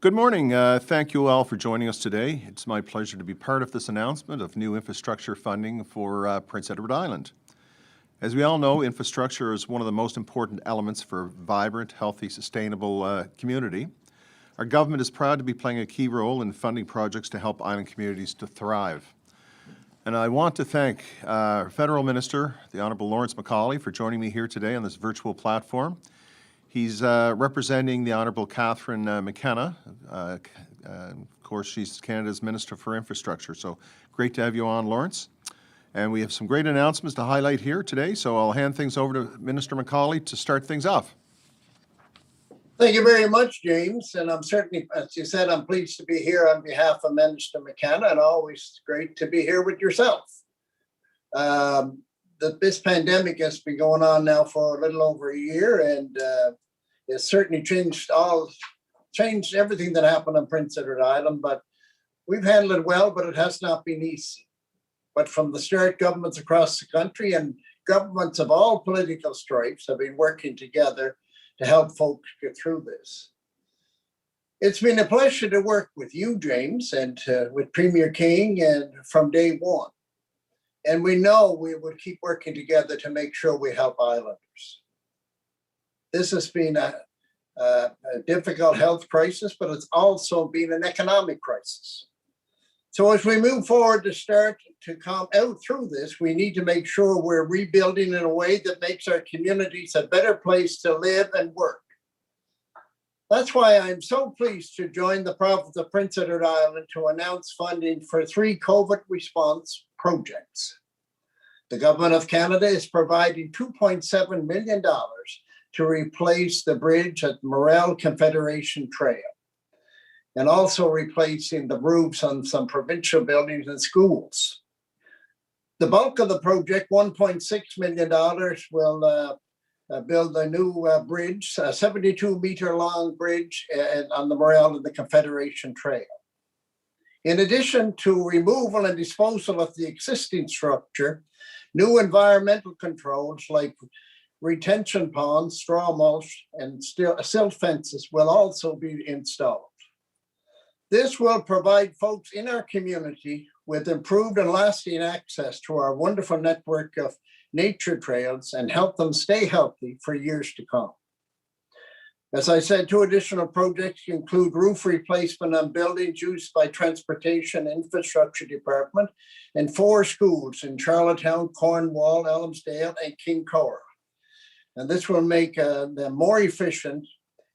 Good morning. Thank you all for joining us today. It's my pleasure to be part of this announcement of new infrastructure funding for Prince Edward Island. As we all know, infrastructure is one of the most important elements for a vibrant, healthy, sustainable community. Our government is proud to be playing a key role in funding projects to help island communities to thrive. And I want to thank our Federal Minister, the Honourable Lawrence Macaulay, for joining me here today on this virtual platform. He's representing the Honourable Catherine McKenna. Of course, she's Canada's Minister for Infrastructure. So great to have you on, Lawrence. And we have some great announcements to highlight here today. So I'll hand things over to Minister Macaulay to start things off. Thank you very much, James. And I'm certainly, as you said, I'm pleased to be here on behalf of Minister McKenna, and always great to be here with yourself. This pandemic has been going on now for a little over a year, and it's certainly changed everything that happened on Prince Edward Island. But we've handled it well, but it has not been easy. But from the start, governments across the country and governments of all political stripes have been working together to help folks get through this. It's been a pleasure to work with you, James, and with Premier King, and from day one. And we know we will keep working together to make sure we help islanders. This has been a difficult health crisis, but it's also been an economic crisis. So as we move forward to start to come out through this, we need to make sure we're rebuilding in a way that makes our communities a better place to live and work. That's why I'm so pleased to join the province of Prince Edward Island to announce funding for 3 COVID response projects. The Government of Canada is providing $2.7 million to replace the bridge at Morel Confederation Trail, and also replacing the roofs on some provincial buildings and schools. The bulk of the project, $1.6 million, will build a new bridge, a 72-meter long bridge on the Morel and the Confederation Trail. In addition to removal and disposal of the existing structure, new environmental controls like retention ponds, straw mulch, and silt fences will also be installed. This will provide folks in our community with improved and lasting access to our wonderful network of nature trails and help them stay healthy for years to come. As I said, 2 additional projects include roof replacement on buildings used by Transportation Infrastructure Department and 4 schools in Charlottetown, Cornwall, Elmsdale, and King Cora. And this will make them more efficient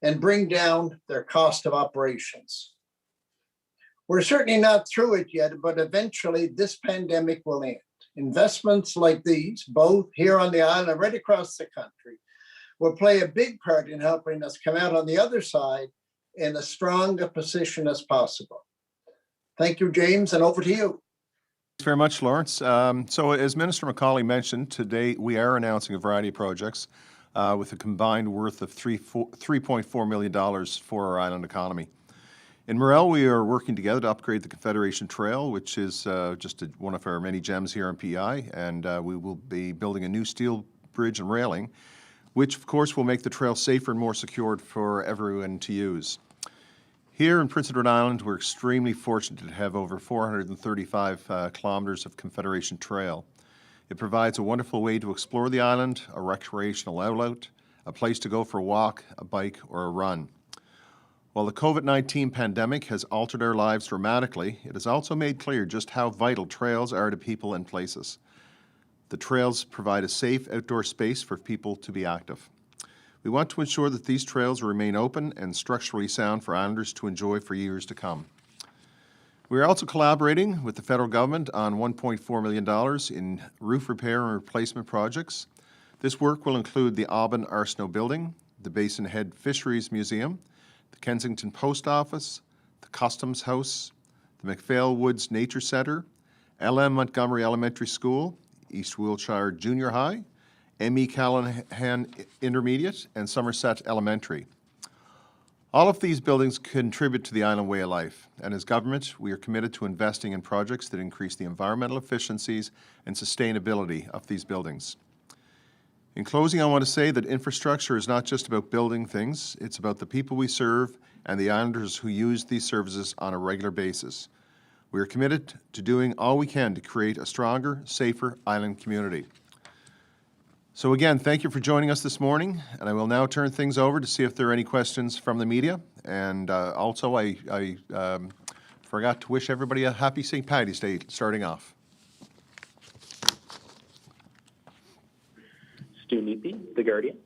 and bring down their cost of operations. We're certainly not through it yet, but eventually this pandemic will end. Investments like these, both here on the island and right across the country, will play a big part in helping us come out on the other side in as strong a position as possible. Thank you, James, and over to you. Thanks very much, Lawrence. So as Minister Macaulay mentioned, today we are announcing a variety of projects with a combined worth of $3.4 million for our island economy. In Morel, we are working together to upgrade the Confederation Trail, which is just one of our many gems here in PI, and we will be building a new steel bridge and railing, which of course will make the trail safer and more secured for everyone to use. Here in Prince Edward Island, we're extremely fortunate to have over 435 kilometers of Confederation Trail. It provides a wonderful way to explore the island, a recreational outlet, a place to go for a walk, a bike, or a run. While the COVID-19 pandemic has altered our lives dramatically, it has also made clear just how vital trails are to people and places. The trails provide a safe outdoor space for people to be active. We want to ensure that these trails remain open and structurally sound for islanders to enjoy for years to come. We are also collaborating with the federal government on $1.4 million in roof repair and replacement projects. This work will include the Aubin Arsenault Building, the Basin Head Fisheries Museum, the Kensington Post Office, the Customs House, the McPhail Woods Nature Centre, LM Montgomery Elementary School, East Wiltshire Junior High, M.E. Callahan Intermediate, and Somerset Elementary. All of these buildings contribute to the island way of life, and as government, we are committed to investing in projects that increase the environmental efficiencies and sustainability of these buildings. In closing, I want to say that infrastructure is not just about building things, it's about the people we serve and the islanders who use these services on a regular basis. We are committed to doing all we can to create a stronger, safer island community. So again, thank you for joining us this morning, and I will now turn things over to see if there are any questions from the media. And also, I forgot to wish everybody a happy St. Paddy's Day starting off. Stu Neepy, The Guardian.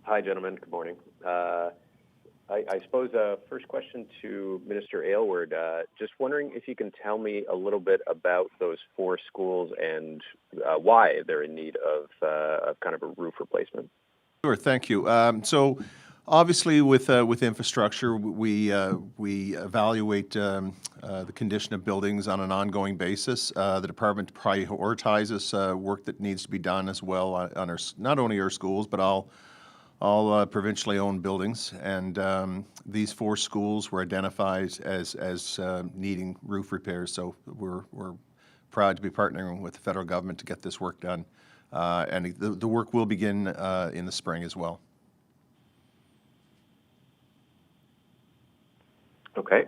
Hi, gentlemen. Good morning. I suppose first question to Minister Aylward. Just wondering if you can tell me a little bit about those 4 schools and why they're in need of kind of a roof replacement. Sure, thank you. So obviously with infrastructure, we evaluate the condition of buildings on an ongoing basis. The department prioritizes work that needs to be done as well on our, not only our schools, but all provincially owned buildings, and these 4 schools were identified as needing roof repairs. So we're proud to be partnering with the federal government to get this work done, and the work will begin in the spring as well. Okay,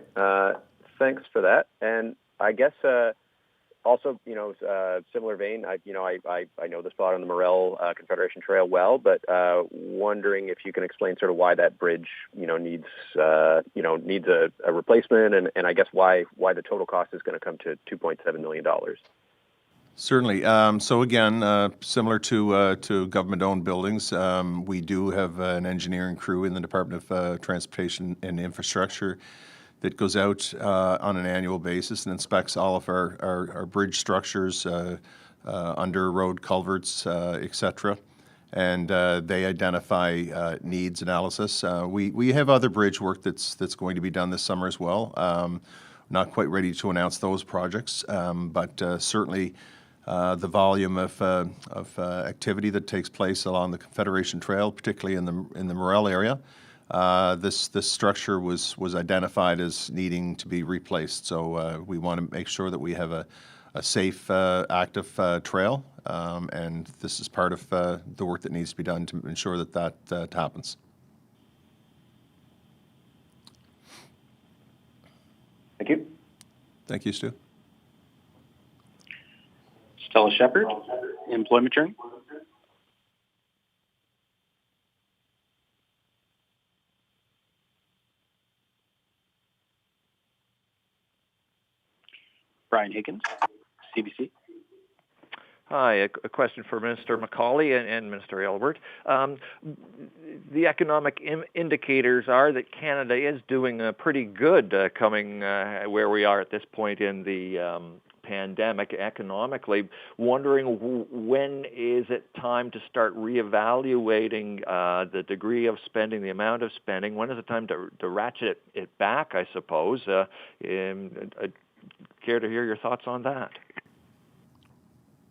thanks for that. And I guess also, similar vein, I know the spot on the Morel Confederation Trail well, but wondering if you can explain sort of why that bridge, needs a replacement, and I guess why the total cost is going to come to $2.7 million. Certainly. So again, similar to government-owned buildings, we do have an engineering crew in the Department of Transportation and Infrastructure that goes out on an annual basis and inspects all of our bridge structures, under road culverts, et cetera. And they identify needs analysis. We have other bridge work that's going to be done this summer as well. Not quite ready to announce those projects, but certainly the volume of activity that takes place along the Confederation Trail, particularly in the Morel area. This structure was identified as needing to be replaced, so we want to make sure that we have a safe, active trail, and this is part of the work that needs to be done to ensure that happens. Thank you. Thank you, Stu. Stella Shepard, Employment Journey. Brian Higgins, CBC. Hi, a question for Minister Macaulay and Minister Aylward. The economic indicators are that Canada is doing pretty good coming where we are at this point in the pandemic economically. Wondering when is it time to start reevaluating the degree of spending, the amount of spending? When is it time to ratchet it back, I suppose? Care to hear your thoughts on that?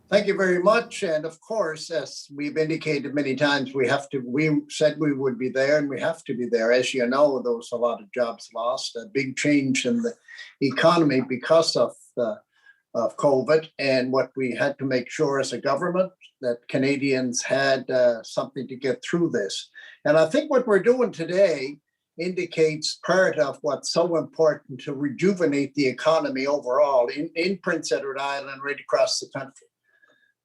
Thank you very much. And of course, as we've indicated many times, we said we would be there, and we have to be there. As you know, there was a lot of jobs lost, a big change in the economy because of COVID, and what we had to make sure as a government that Canadians had something to get through this. And I think what we're doing today indicates part of what's so important to rejuvenate the economy overall in Prince Edward Island, right across the country.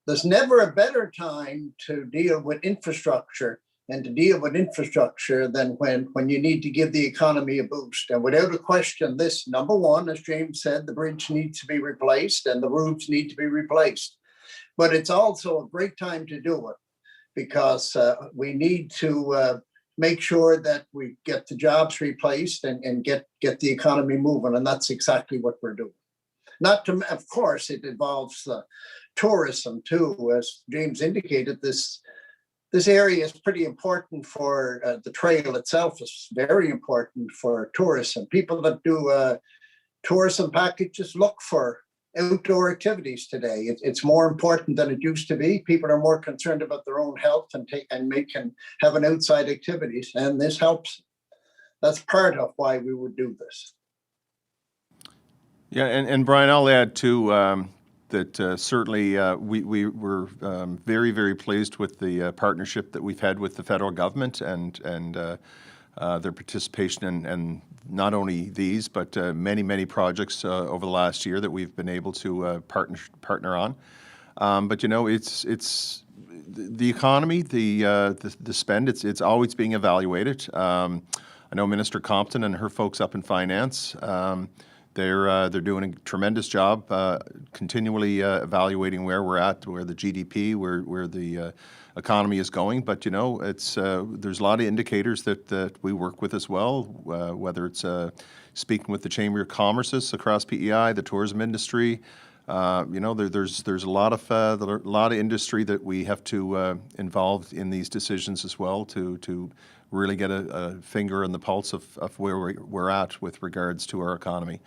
There's never a better time to deal with infrastructure and to deal with infrastructure than when you need to give the economy a boost. And without a question, this, number one, as James said, the bridge needs to be replaced and the roofs need to be replaced. But it's also a great time to do it because we need to make sure that we get the jobs replaced and get the economy moving. And that's exactly what we're doing. Of course, it involves tourism too. As James indicated, this area is pretty important for the trail itself. Is very important for tourism. People that do tourism packages look for outdoor activities today. It's more important than it used to be. People are more concerned about their own health and have an outside activities, and this helps. That's part of why we would do this. Yeah, and Brian, I'll add too that certainly we were very, very pleased with the partnership that we've had with the federal government, and their participation in not only these, but many projects over the last year that we've been able to partner on. But it's the economy, the spend. It's always being evaluated. I know Minister Compton and her folks up in finance. They're doing a tremendous job, continually evaluating where we're at, where the GDP, where the economy is going. But it's there's a lot of indicators that we work with as well. Whether it's speaking with the Chamber of Commerce across PEI, the tourism industry. There's a lot of industry that we have to involve in these decisions as well to really get a finger on the pulse of where we're at with regards to our economy.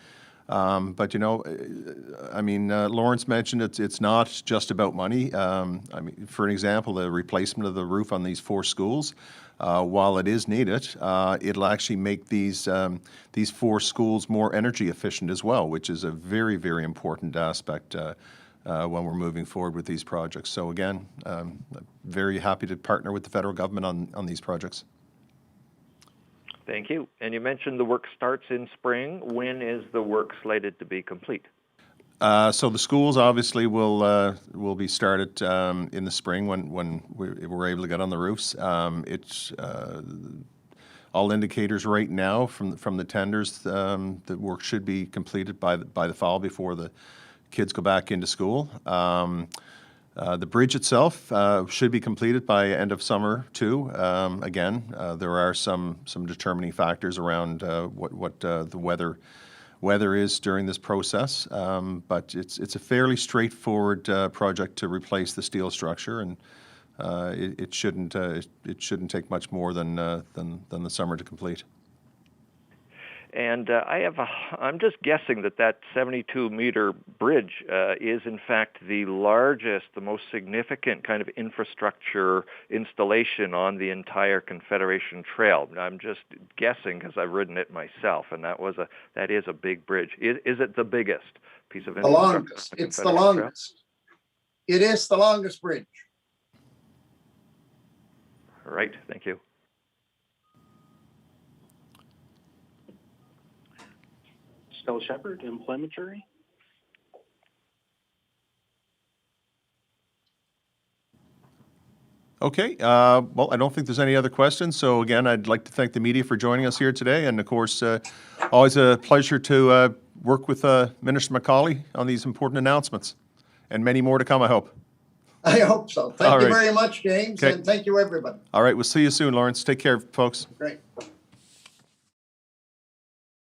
But Lawrence mentioned it's not just about money. For an example, the replacement of the roof on these 4 schools, while it is needed, it'll actually make these 4 schools more energy efficient as well, which is a very important aspect when we're moving forward with these projects. So again, very happy to partner with the federal government on these projects. Thank you. And you mentioned the work starts in spring. When is the work slated to be complete? So the schools obviously will be started in the spring when we're able to get on the roofs. It's all indicators right now from the tenders that work should be completed by the fall before the kids go back into school. The bridge itself should be completed by end of summer too. Again, there are some determining factors around what the weather is during this process, but it's a fairly straightforward project to replace the steel structure, and it shouldn't take much more than the summer to complete. And I'm just guessing that 72-meter bridge is in fact the largest, the most significant kind of infrastructure installation on the entire Confederation Trail. I'm just guessing because I've ridden it myself, and that is a big bridge. Is it the biggest piece of infrastructure? The longest. It's the longest. It is the longest bridge. All right. Thank you. Stella Shepard, employment jury. Okay. Well, I don't think there's any other questions. So again, I'd like to thank the media for joining us here today. And of course, always a pleasure to work with Minister McCauley on these important announcements, and many more to come, I hope. I hope so. Thank All you right. very much, James, Okay. and thank you, everybody. All right. We'll see you soon, Lawrence. Take care, folks. Great.